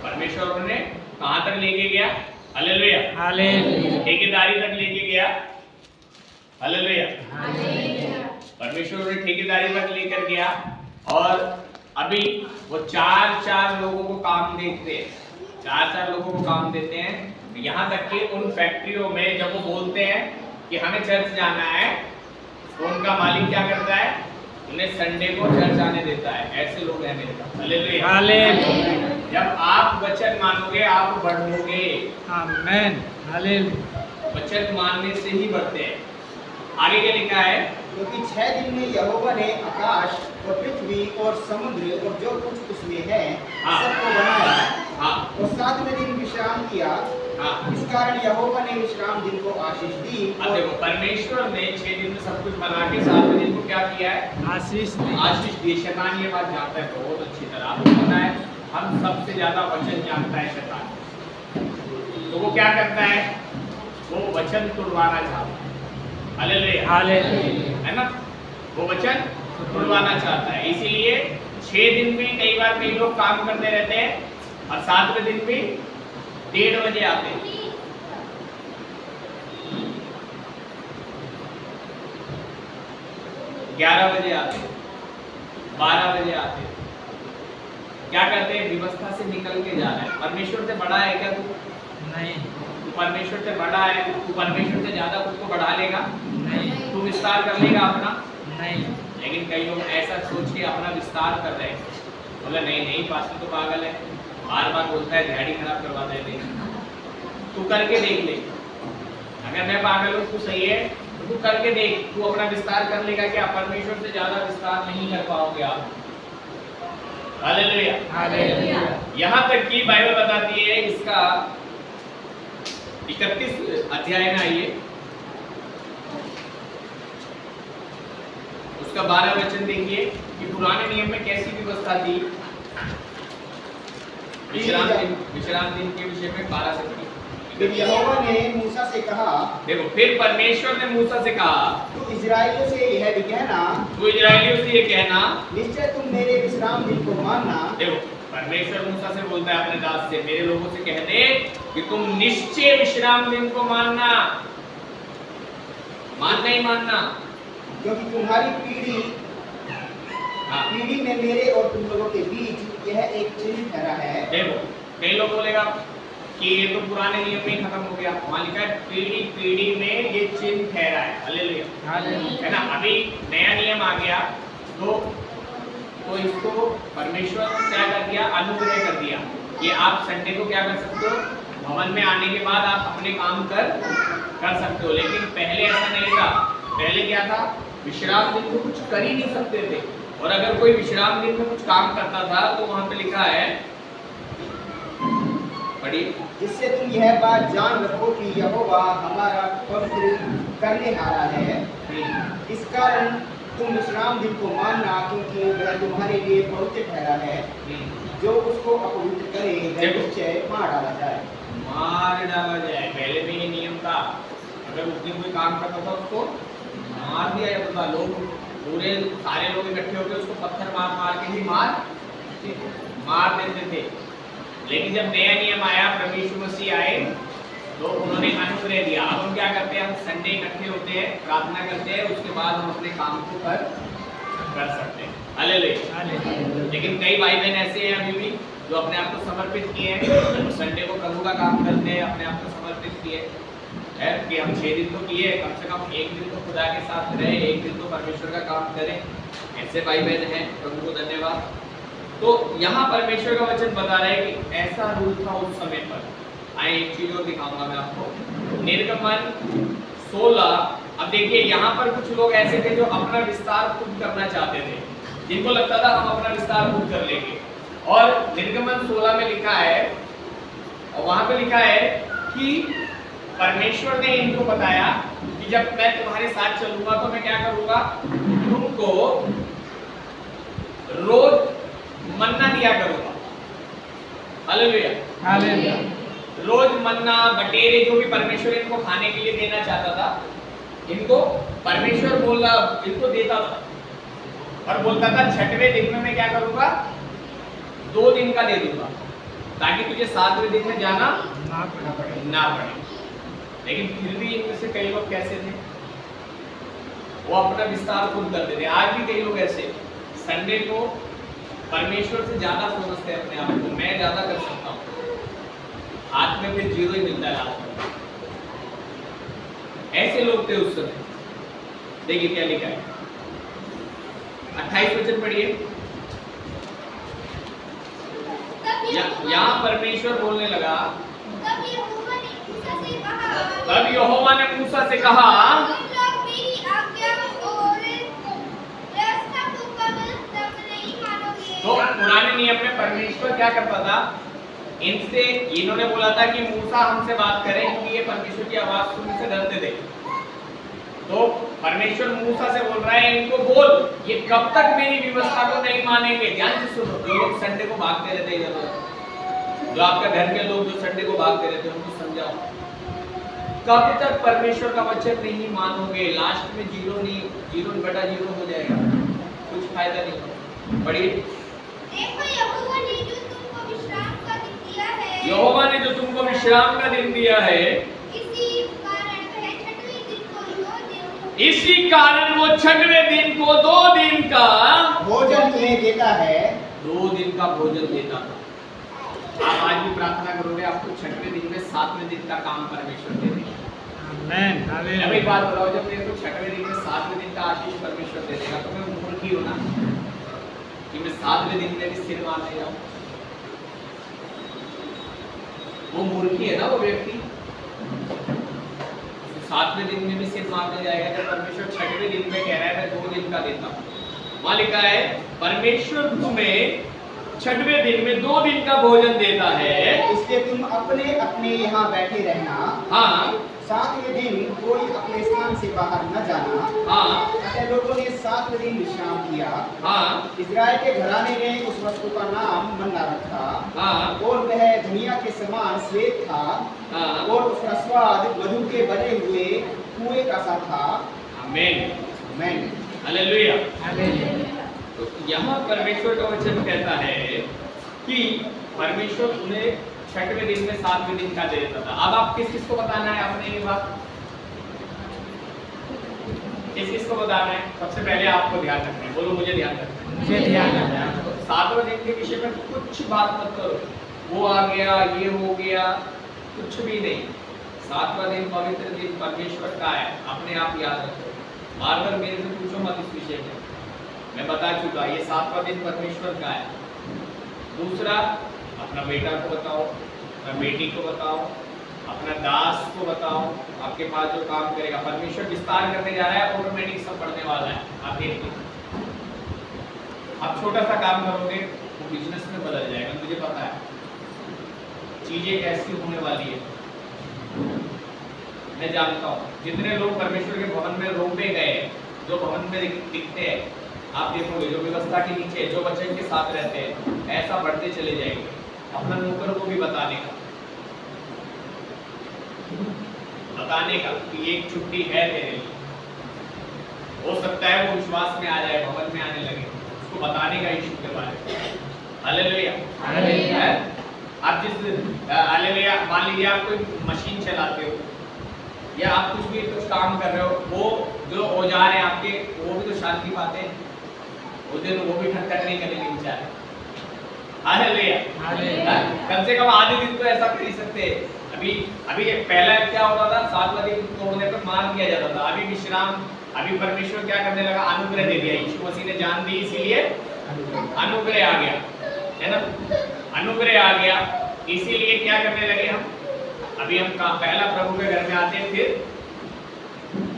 परमेश्वर उन्हें कहाँ तक लेके गया, हालेलुया, हालेलुया, ठेकेदारी तक लेके गया, हालेलुया, परमेश्वर उन्हें ठेकेदारी तक लेकर गया। और अभी वो चार लोगों को काम देते हैं, चार लोगों को काम देते हैं, यहाँ तक कि उन फैक्ट्रियों में जब वो बोलते हैं कि हमें चर्च जाना है, तो उनका मालिक क्या करता है, उन्हें संडे को चर्च आने देता है। ऐसे लोग हैं मेरे पास, हालेलुया, हालेलुया, जब आप वचन मानोगे आप बढ़ोगे, आमेन, हालेलुया, वचन मानने से ही बढ़ते हैं। आगे क्या लिखा है, क्योंकि 6 दिन में यहोवा ने आकाश और पृथ्वी और समुद्र और जो कुछ उसमें है हाँ। सबको बनाया, हाँ और 7वें दिन विश्राम किया। हाँ, इस कारण यहोवा ने विश्राम दिन को आशीष दी। अब देखो परमेश्वर ने 6 दिन में सब कुछ बना के 7वें दिन को क्या किया है, आशीष दी, आशीष दी। शैतान ये बात जानता है बहुत अच्छी तरह, आपको पता है हम सबसे ज्यादा वचन जानता है शैतान, तो वो क्या करता है, वो वचन तोड़वाना चाहता है, हालेलुया, हालेलुया, है ना, वो वचन तोड़वाना चाहता है। इसीलिए 6 दिन में कई बार कई लोग काम करते रहते हैं और 7वें दिन भी 1:30 बजे आते हैं। 11 बजे आते हैं, 12 बजे आते हैं, क्या करते हैं, व्यवस्था से निकल के जा रहा है। परमेश्वर से बड़ा है क्या तू, नहीं, तू परमेश्वर से बड़ा है, तू परमेश्वर से ज्यादा खुद को बढ़ा लेगा, नहीं, तू विस्तार कर लेगा अपना। नहीं, लेकिन कई लोग ऐसा सोच के अपना विस्तार कर रहे हैं, बोला नहीं पास्टर तो पागल है, बार बार बोलता है, दिहाड़ी खराब करवा दे। तू करके देख ले, अगर मैं पागल हूँ तू सही है, तो तू करके देख, तू अपना विस्तार कर लेगा क्या, परमेश्वर से ज्यादा विस्तार नहीं कर पाओगे आप, हालेलुया, हालेलुया, यहाँ तक कि बाइबल बताती है, इसका 31 अध्याय में आइए, उसका 12 वचन देखिए कि पुराने नियम में कैसी व्यवस्था थी विश्राम दिन के विषय में 12 से 20। फिर यहोवा ने मूसा से कहा, देखो फिर परमेश्वर ने मूसा से कहा, तू इजराइलियों से यह भी कहना, तू इजराइलियों से ये कहना, निश्चय तुम मेरे विश्राम दिन को मानना। देखो परमेश्वर मूसा से बोलता है अपने दास से, मेरे लोगों से कह दे कि तुम निश्चय विश्राम दिन को मानना, मानना ही मानना, क्योंकि तुम्हारी पीढ़ी में मेरे और तुम लोगों के बीच यह एक चिन्ह ठहरा है। देखो कई लोग बोलेगा कि ये तो पुराने नियम में ही खत्म हो गया, वहां लिखा है पीढ़ी में ये चिन्ह ठहरा है, हालेलुया, हालेलुया, है ना। अभी नया नियम आ गया तो इसको परमेश्वर क्या कर दिया, अनुग्रह कर दिया। ये आप संडे को क्या कर सकते हो, भवन में आने के बाद आप अपने काम कर सकते हो, लेकिन पहले ऐसा नहीं था। पहले क्या था, विश्राम दिन को कुछ कर ही नहीं सकते थे, और अगर कोई विश्राम दिन में कुछ काम करता था तो वहां पे लिखा है, पढ़िए, जिससे तुम यह बात जान रखो कि यहोवा हमारा पवित्र करने हारा है। इस कारण तुम विश्राम दिन को मानना, क्योंकि वह तुम्हारे लिए पवित्र ठहरा है। जो उसको अपवित्र करे वह निश्चय मार डाला जाए। पहले में ये नियम था, अगर उस दिन कोई काम करता था उसको मार दिया जाता था। लोग पूरे सारे लोग इकट्ठे होकर उसको पत्थर मार के ही मार देते थे। लेकिन जब नया नियम आया, प्रभु यीशु मसीह आए, तो उन्होंने अनुग्रह दिया। अब हम क्या करते हैं, हम संडे इकट्ठे होते हैं, प्रार्थना करते हैं, उसके बाद हम अपने काम को कर सकते हैं, हालेलुया। लेकिन कई भाई बहन ऐसे हैं अभी भी जो अपने आप को समर्पित किए हैं, तो संडे को प्रभु का काम करते हैं, अपने आप को समर्पित किए, है कि हम 6 दिन तो किए, कम से कम एक दिन तो खुदा के साथ रहे, एक दिन तो परमेश्वर का काम करें। ऐसे भाई बहन हैं, प्रभु को धन्यवाद। तो यहाँ परमेश्वर का वचन बता रहा है कि ऐसा रूल था उस समय पर। आए एक चीज और दिखाऊंगा मैं आपको, निर्गमन 16। अब देखिए यहाँ पर कुछ लोग ऐसे थे जो अपना विस्तार खुद करना चाहते थे, जिनको लगता था हम अपना विस्तार खुद कर लेंगे। और निर्गमन 16 में लिखा है, और वहां पे लिखा है कि परमेश्वर ने इनको बताया कि जब मैं तुम्हारे साथ चलूंगा तो मैं क्या करूंगा, तुमको रोज मन्ना दिया करूंगा। Hallelujah, hallelujah. रोज मन्ना, बटेरे, जो भी परमेश्वर इनको खाने के लिए देना चाहता था, इनको परमेश्वर बोला, इनको देता था और बोलता था 6वें दिन में मैं क्या करूंगा, 2 दिन का दे दूंगा, ताकि तुझे 7वें दिन में जाना ना पड़े। लेकिन फिर भी इनमें से कई लोग कैसे थे, वो अपना विस्तार खुद करते थे। आज भी कई लोग ऐसे संडे को परमेश्वर से ज्यादा समझते हैं अपने आप को, मैं ज्यादा कर सकता हूँ, हाथ में फिर 0 ही मिलता है लास्ट में। ऐसे लोग थे उस समय। देखिए क्या लिखा है, 28 वचन पढ़िए। यहाँ परमेश्वर बोलने लगा, तब यहोवा ने मूसा से कहा, तब यहोवा ने मूसा से कहा, तुम लोग मेरी आज्ञा और व्यवस्था को कब तक नहीं मानोगे? तो पुराने नियम में परमेश्वर क्या करता था, इनसे, इन्होंने बोला था कि मूसा हमसे बात करें, क्योंकि ये परमेश्वर की आवाज सुनने से डरते थे। तो परमेश्वर मूसा से बोल रहा है, इनको बोल, ये कब तक मेरी व्यवस्था को नहीं मानेंगे। ध्यान से सुनो, जो लोग संडे को भागते रहते इधर, जो आपका घर के लोग जो संडे को भागते रहते, उनको समझाओ, कब तक परमेश्वर का वचन नहीं मानोगे। लास्ट में 0 हो जाएगा, कुछ फायदा नहीं। पढ़िए। देखो यहोवा ने जो तुमको विश्राम का दिन दिया है, यहोवा ने जो तुमको विश्राम का दिन दिया है, इसी कारण वो 6वें दिन को 2 दिन का भोजन तुम्हें देता है। 2 दिन का भोजन देता था। आप आज भी प्रार्थना करोगे, आपको 6वें दिन में 7वें दिन का काम परमेश्वर दे देगा। आमेन, हालेलुया। अभी बात बताओ, जब मेरे को 6वें दिन में 7वें दिन का आशीष परमेश्वर दे देगा, तो मैं मूर्ख ही हूं ना कि मैं 7वें दिन में भी सिर मारने जाऊं। वो मूर्खी है ना वो व्यक्ति, 7वें दिन में भी सिर मारने जाएगा, जब परमेश्वर 6वें दिन में कह रहा है मैं 2 दिन का देता हूँ। वहां लिखा है परमेश्वर तुम्हें 6वें दिन में 2 दिन का भोजन देता है, इसलिए तुम अपने अपने यहाँ बैठे रहना। हाँ 7वें दिन कोई अपने स्थान से बाहर न जाना। हाँ अतः लोगों ने 7वें दिन विश्राम किया। हाँ इस्राएल के घराने ने उस वस्तु का नाम मन्ना रखा, हाँ और वह धनिया के समान श्वेत था, हाँ। और उसका स्वाद मधु के बने हुए कुएं का सा था। आमीन, आमीन, हालेलुया। हालेलुया। तो यहाँ परमेश्वर का वचन कहता है कि परमेश्वर उन्हें 6वें दिन में 7वें दिन का दे देता था। अब आप किस किस को बताना है अपने ये बात, किस किस को बताना है? सबसे पहले आपको ध्यान रखना है, बोलो मुझे ध्यान रखना है। मुझे ध्यान रखना है। 7वें दिन के विषय में कुछ बात मत करो, वो आ गया, ये हो गया, कुछ भी नहीं। 7वां दिन पवित्र दिन परमेश्वर का है, अपने आप याद रखो। बार बार मेरे से पूछो मत इस विषय में, मैं बता चुका, ये 7वां दिन परमेश्वर का है। दूसरा, अपना बेटा को बताओ, अपना बेटी को बताओ, अपना दास को बताओ, आपके पास जो काम करेगा। परमेश्वर विस्तार करने जा रहा है, ऑटोमेटिक सब बढ़ने वाला है। आप देखिए, आप छोटा सा काम करोगे वो बिजनेस में बदल जाएगा, मुझे पता है। चीजें कैसी होने वाली है मैं जानता हूँ। जितने लोग परमेश्वर के भवन में रोपे गए, जो भवन में दिखते हैं, आप देखोगे जो व्यवस्था के नीचे जो वचन के साथ रहते हैं, ऐसा बढ़ते चले जाएंगे। अपना नौकर को भी बताने का कि एक छुट्टी है तेरे लिए। हो सकता है वो विश्वास में आ जाए, भवन में आने लगे, उसको बताने का यीशु के बारे में। Hallelujah, hallelujah. आप जिस हालेलुया, मान लीजिए आप कोई मशीन चलाते हो या आप कुछ काम कर रहे हो, वो जो औजार है आपके, वो भी तो शांति पाते हैं, उस दिन वो भी ठंडक नहीं करेंगे बेचारे। Hallelujah, hallelujah. कम से कम आधे दिन तो ऐसा कर ही सकते हैं। अभी अभी पहला क्या होता था, 7वां दिन तोड़ने पर मार दिया जाता था। अभी विश्राम, अभी परमेश्वर क्या करने लगा, अनुग्रह दे दिया। यीशु मसीह ने जान दी, इसीलिए अनुग्रह आ गया, है ना, अनुग्रह आ गया। इसीलिए क्या करने लगे हम, अभी हम पहला प्रभु के घर में आते हैं,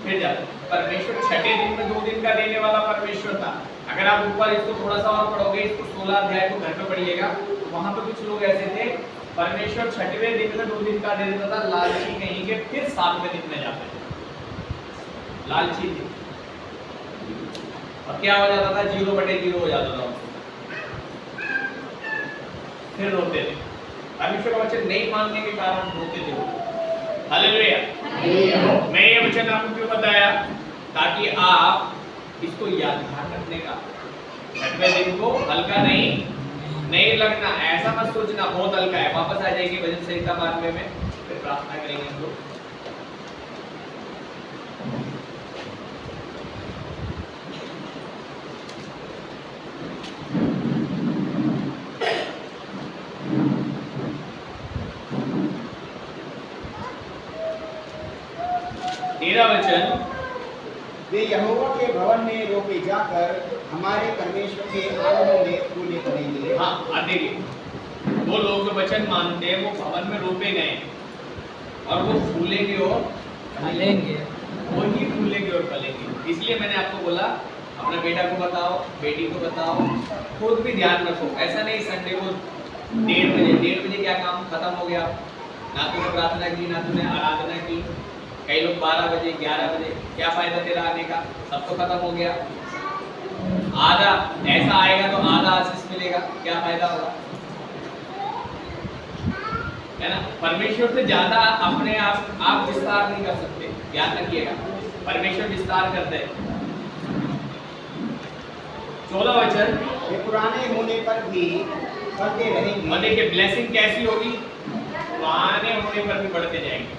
फिर जाते। परमेश्वर छठे दिन में 2 दिन का देने वाला परमेश्वर था। अगर आप ऊपर इसको थोड़ा सा और पढ़ोगे, इसको 16 अध्याय को घर पे पढ़िएगा, वहां पे कुछ लोग ऐसे थे, परमेश्वर छठवें दिन में 2 दिन का दे देता था, लालची कहीं के, फिर 7वें दिन में जाते थे, लालची थे, और क्या हो जाता था, 0/0 हो जाता था, फिर रोते थे। परमेश्वर का वचन नहीं मानने के कारण रोते थे। हालेलुया। मैं ये वचन आपको क्यों बताया, ताकि आप इसको याद रखने का, छठवें दिन को हल्का नहीं लगना, ऐसा मत सोचना बहुत हल्का है। वापस आ जाएगी भजन संहिता 92 में, फिर प्रार्थना करेंगे हम लोग। तेरा वचन, वे यहोवा के भवन में रोपे जाकर हमारे परमेश्वर के आंगनों में फूले पड़ेंगे। हाँ, अब देखिए, वो लोग जो वचन मानते हैं वो भवन में रोपे गए और वो फूलेंगे और फलेंगे, वो ही फूलेंगे और फलेंगे। इसलिए मैंने आपको बोला, अपने बेटा को बताओ, बेटी को बताओ, खुद भी ध्यान रखो। ऐसा नहीं संडे को 1:30 बजे क्या काम खत्म हो गया, ना तूने प्रार्थना की, ना तूने आराधना की। कई लोग 12 बजे 11 बजे, क्या फायदा तेरा आने का, सब तो खत्म हो गया। आधा ऐसा आएगा तो आधा आशीष मिलेगा, क्या फायदा होगा, है ना। परमेश्वर से ज्यादा अपने आप विस्तार नहीं कर सकते, याद रखिएगा, परमेश्वर विस्तार करते हैं। 14 वचन, वे पुराने होने पर भी बढ़ते रहेंगे। और देखिए ब्लेसिंग कैसी होगी, पुराने होने पर भी बढ़ते जाएंगे,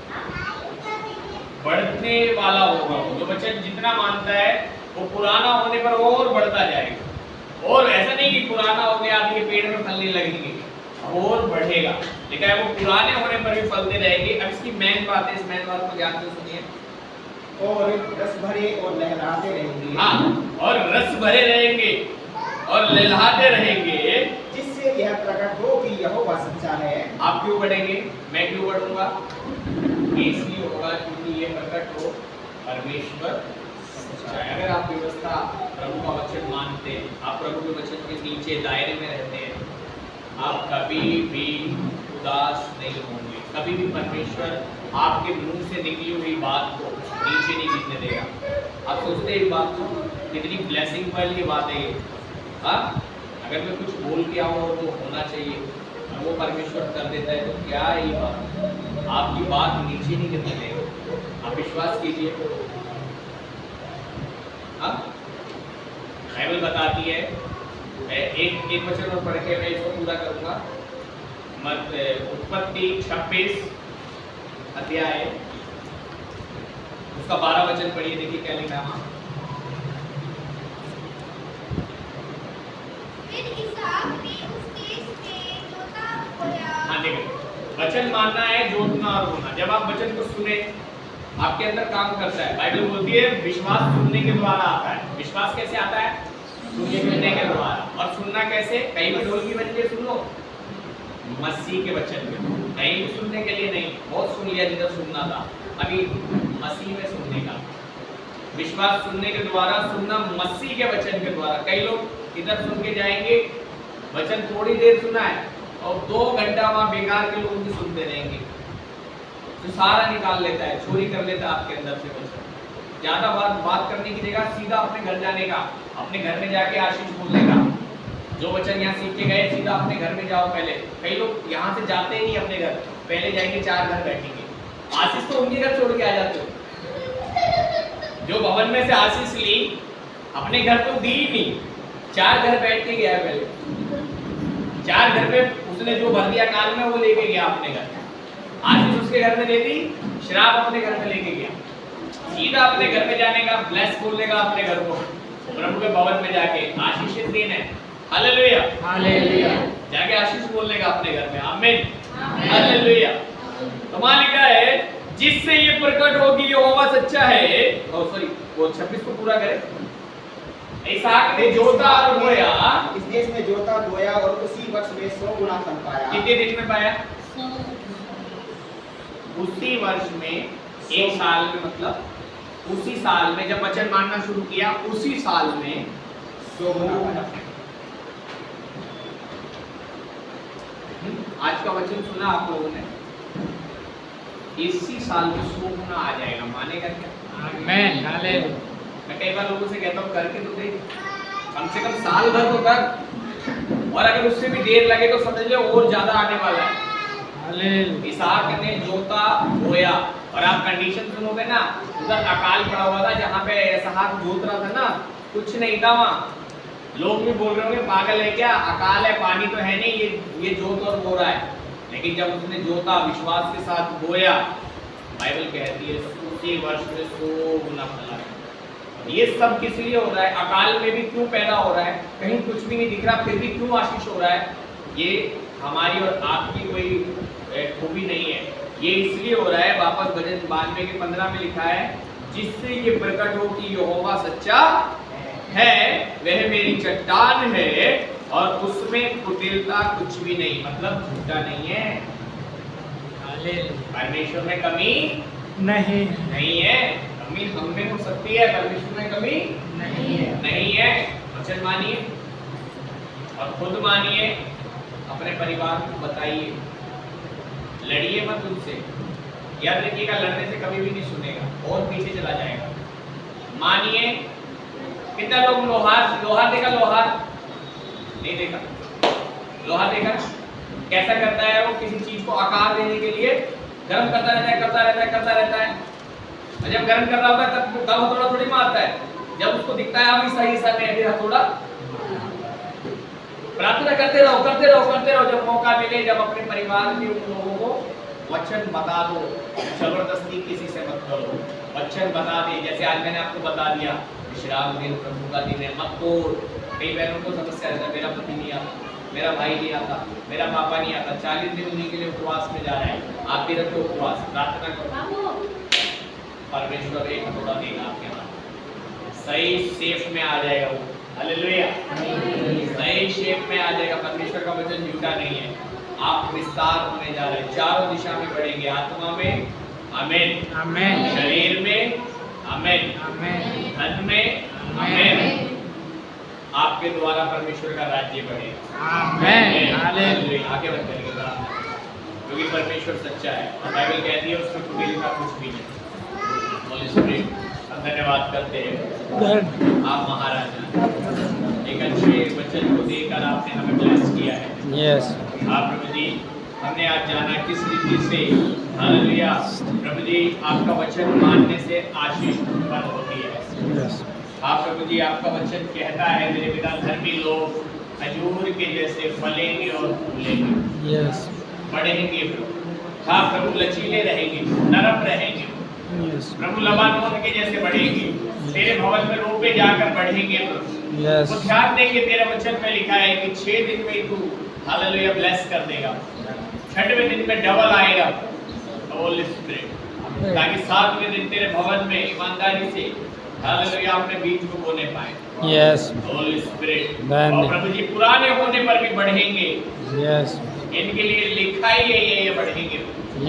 बढ़ने वाला होगा। वो वचन जितना मानता है वो पुराना होने पर और बढ़ता जाएगा। और ऐसा नहीं कि पुराना हो गया अभी पेड़ में फलने लगेंगे, और बढ़ेगा, लेकिन वो पुराने होने पर भी फलते रहेंगे। अब इसकी मेन बात है, इस मेन बात को ध्यान से सुनिए। और रस भरे और लहराते रहेंगे। हाँ, और रस भरे रहेंगे और लहलाते रहेंगे, जिससे यह प्रकट हो कि यहोवा सच्चा है। आप क्यों बढ़ेंगे, मैं क्यों बढ़ूंगा, इसलिए होगा क्योंकि ये प्रकट हो परमेश्वर सच्चा है। अगर आप व्यवस्था प्रभु का वचन मानते हैं, आप प्रभु के वचन के नीचे दायरे में रहते हैं, आप कभी भी उदास नहीं होंगे। कभी भी परमेश्वर आपके मुंह से निकली हुई बात को नीचे नहीं गिरने देगा। आप सोचते हैं इस बात को, कितनी ब्लेसिंग वाली बात है ये। हाँ, अगर मैं कुछ बोल के आऊँ और वो होना चाहिए और वो परमेश्वर कर देता है, तो क्या है ये बात, आपकी बात नीचे नहीं गिरने देगा। आप विश्वास कीजिए। हाँ, बाइबल बताती है, एक वचन और पढ़ के मैं इसको पूरा करूंगा। उत्पत्ति 26 अध्याय, उसका 12 वचन पढ़िए, देखिए क्या लिखा है। हाँ देखो, वचन मानना है, जोतना और बोलना। जब आप वचन को सुने, आपके अंदर काम करता है। बाइबल बोलती है विश्वास सुनने के द्वारा आता है। विश्वास कैसे आता है, सुनने के द्वारा। और सुनना कैसे, कहीं भी ढोलकी बज के सुन लो, मसीह के वचन में, कहीं भी सुनने के लिए नहीं। बहुत सुन लिया जिधर सुनना था, अभी मसीह में सुनने का। विश्वास सुनने के द्वारा, सुनना मसीह के वचन के द्वारा। कई लोग इधर सुन के जाएंगे, वचन थोड़ी देर सुना है और 2 घंटा वहां बेकार के लोग भी सुनते रहेंगे, तो सारा निकाल लेता है, चोरी कर लेता है आपके अंदर से वचन। ज्यादा बात करने की जगह सीधा अपने घर जाने का, अपने घर में जाके आशीष बोलने का। जो वचन यहाँ सीख के गए, सीधा अपने घर में जाओ पहले। कई लोग यहाँ से जाते ही नहीं अपने घर, पहले जाएंगे 4 घर बैठेंगे। आशीष तो उनके घर छोड़ के आ जाते हो। जो भवन में से आशीष ली, अपने घर तो दी ही नहीं, 4 घर बैठ के गया पहले। 4 घर में उसने जो भर दिया काल में, वो लेके गया अपने घर। आशीष उसके घर में दे दी, शराब अपने घर में लेके गया। सीधा अपने घर में जाने का, ब्लेस बोलने का अपने घर को, प्रभु के भवन में जाके। आशीषित दिन है, हालेलुया, हालेलुया। जाके आशीष बोलने का अपने घर में। आमीन, हालेलुया। तो वहां लिखा है जिससे ये प्रकट होगी यहोवा सच्चा है। सॉरी वो 26 को पूरा करे। इसहाक ने जोता और बोया, इस देश में जोता बोया और उसी वर्ष में 100 गुना फल पाया। कितने दिन में पाया? उसी वर्ष में, एक साल में, मतलब उसी साल में जब वचन मानना शुरू किया उसी साल में 100 गुना पाया। आज का वचन सुना आप लोगों ने, इसी साल में 100 गुना आ जाएगा। मानेगा क्या? Amen hallelujah. मैं कई बार लोगों से कहता हूँ करके तो देख, कम से कम साल भर तो कर, और अगर उससे भी देर लगे तो समझ लो और ज्यादा आने वाला है। हालेलुया। इसहाक ने जोता बोया, और आप कंडीशन सुनोगे ना, उधर अकाल पड़ा हुआ था जहाँ पे इसहाक जोत रहा था ना, कुछ नहीं था वहाँ। लोग भी बोल रहे होंगे पागल है क्या, अकाल है, पानी तो है नहीं, ये जोत और बो रहा है। लेकिन जब उसने जोता, विश्वास के साथ बोया, बाइबल कहती है उसी वर्ष में 100 गुना फल आया। ये सब किस लिए हो रहा है? अकाल में भी क्यों पैदा हो रहा है? कहीं कुछ भी नहीं दिख रहा फिर भी क्यों आशीष हो रहा है? ये हमारी और आपकी कोई खूबी नहीं है, ये इसलिए हो रहा है। वापस भजन 92 के 15 में लिखा है जिससे ये प्रकट हो कि यहोवा सच्चा है, वह मेरी चट्टान है और उसमें कुटिलता कुछ भी नहीं, मतलब झूठा नहीं है। हालेलुया। परमेश्वर में कमी नहीं नहीं है। कमी हम में हो सकती है, परमेश्वर में कमी नहीं है। नहीं है। वचन मानिए और खुद मानिए, अपने परिवार को बताइए, लड़िए मत उनसे। याद रखिएगा, लड़ने से कभी भी नहीं सुनेगा और पीछे चला जाएगा। मानिए। कितना लोग लोहार देखा? लोहार नहीं देखा? लोहार देखा कैसा करता है? वो किसी चीज को आकार देने के लिए गर्म करता रहता है। और जब गर्म कर रहा होता है तब हथौड़ा थोड़ी मारता है, जब उसको दिखता है अभी सही समय फिर हथौड़ा। प्रार्थना करते रहो, जब मौका मिले, जब अपने परिवार के उन लोगों को वचन बता दो, जबरदस्ती किसी से मत करो, वचन बता दे। जैसे आज मैंने आपको बता दिया, विश्राम दिन प्रभु का दिन है, मत तोड़। कई बहनों को समस्या रहता है, मेरा पति नहीं आता, मेरा भाई नहीं आता, मेरा पापा नहीं आता, 40 दिन उन्हीं के लिए उपवास में जा रहे हैं। आप भी रखो उपवास, प्रार्थना करो, परमेश्वर एक हथौड़ा देगा आपके हाथ, सही शेप में आ जाएगा वो। हालेलुया। सही शेप में आ जाएगा। परमेश्वर का वचन झूठा नहीं है। आप विस्तार होने जा रहे हैं, चारों दिशा में बढ़ेंगे, आत्मा में आमेन, आमेन। शरीर में आमेन, आमेन। धन में आमेन। आपके द्वारा परमेश्वर का राज्य बढ़ेगा। Amen hallelujah. आगे बढ़ करेंगे प्रार्थना, क्योंकि परमेश्वर सच्चा है और बाइबल कहती है उसमें कुटिल का कुछ भी नहीं। होली स्पिरिट, हम धन्यवाद करते हैं, आप महाराजा एक अच्छे वचन को देकर आपने हमें ब्लेस किया है। यस आप प्रभु जी, हमने आज जाना किस रीति से, हालेलुया प्रभु जी, आपका वचन मानने से आशीष उत्पन्न होती है। यस आप प्रभु जी, आपका वचन कहता है मेरे पिता धर्मी लोग खजूर के जैसे फलेंगे और फूलेंगे, यस बढ़ेंगे प्रभु। हाँ प्रभु, लचीले रहेंगे, नरम रहेंगे यस प्रभु, लबानोन के जैसे बढ़ेंगे, तेरे भवन में रोपे जाकर बढ़ेंगे प्रभु। यस तो ध्यान देंगे, तेरे वचन में लिखा है कि 6 दिन में तू हालेलुया ब्लेस कर देगा, 6वें दिन में डबल आएगा होली स्पिरिट, ताकि 7वें दिन तेरे भवन में ईमानदारी से हालेलुया अपने बीज को बोने पाए। Yes Holi spirit. Amen. और प्रभु जी, पुराने होने पर भी बढ़ेंगे, यस इनके लिए लिखा ही है ये बढ़ेंगे।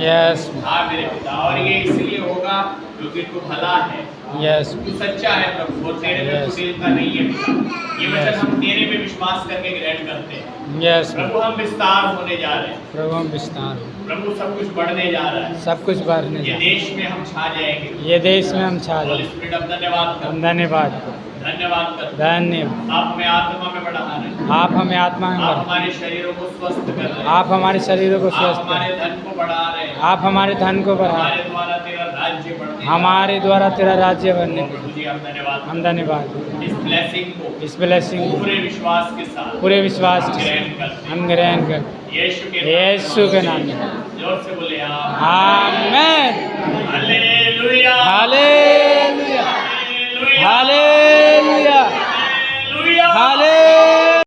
यस हाँ मेरे पिता, और ये इसलिए होगा क्योंकि तू भला है, यस तू सच्चा है प्रभु, और तेरे में Yes. कुटिलता नहीं है पिता। ये वचन Yes. हम तेरे में विश्वास करके ग्रहण करते हैं यस प्रभु। हम विस्तार होने जा रहे हैं प्रभु, हम विस्तार प्रभु, सब कुछ बढ़ने जा रहा है, सब कुछ बढ़ने ये जा देश में हम छा जाएंगे। ये देश में हम छा होली जाए। स्पिरिट, हम धन्यवाद कर, हम धन्यवाद धन्यवाद कर। धन्यवाद। आप हमें आत्मा में बढ़ा रहे हैं, आप हमें आत्मा में आप बढ़ा, हमारे शरीरों को स्वस्थ कर रहे हैं, आप हमारे शरीरों को आप स्वस्थ हमारे करें, धन को बढ़ा रहे हैं, आप हमारे धन को बढ़ा, हमारे द्वारा तेरा राज्य बढ़ने, हमारे द्वारा तेरा राज्य बनने प्रभु जी हम धन्यवाद हम धन्यवाद। इस ब्लेसिंग को इस ब्लेसिंग पूरे विश्वास के साथ पूरे विश्वास हम के ग्रहण साथ करते हैं। हम ग्रहण कर यीशु के नाम में जोर से बोले amen. Hallelujah, hallelujah hallelujah, hallelujah hallelujah. Hallelujah.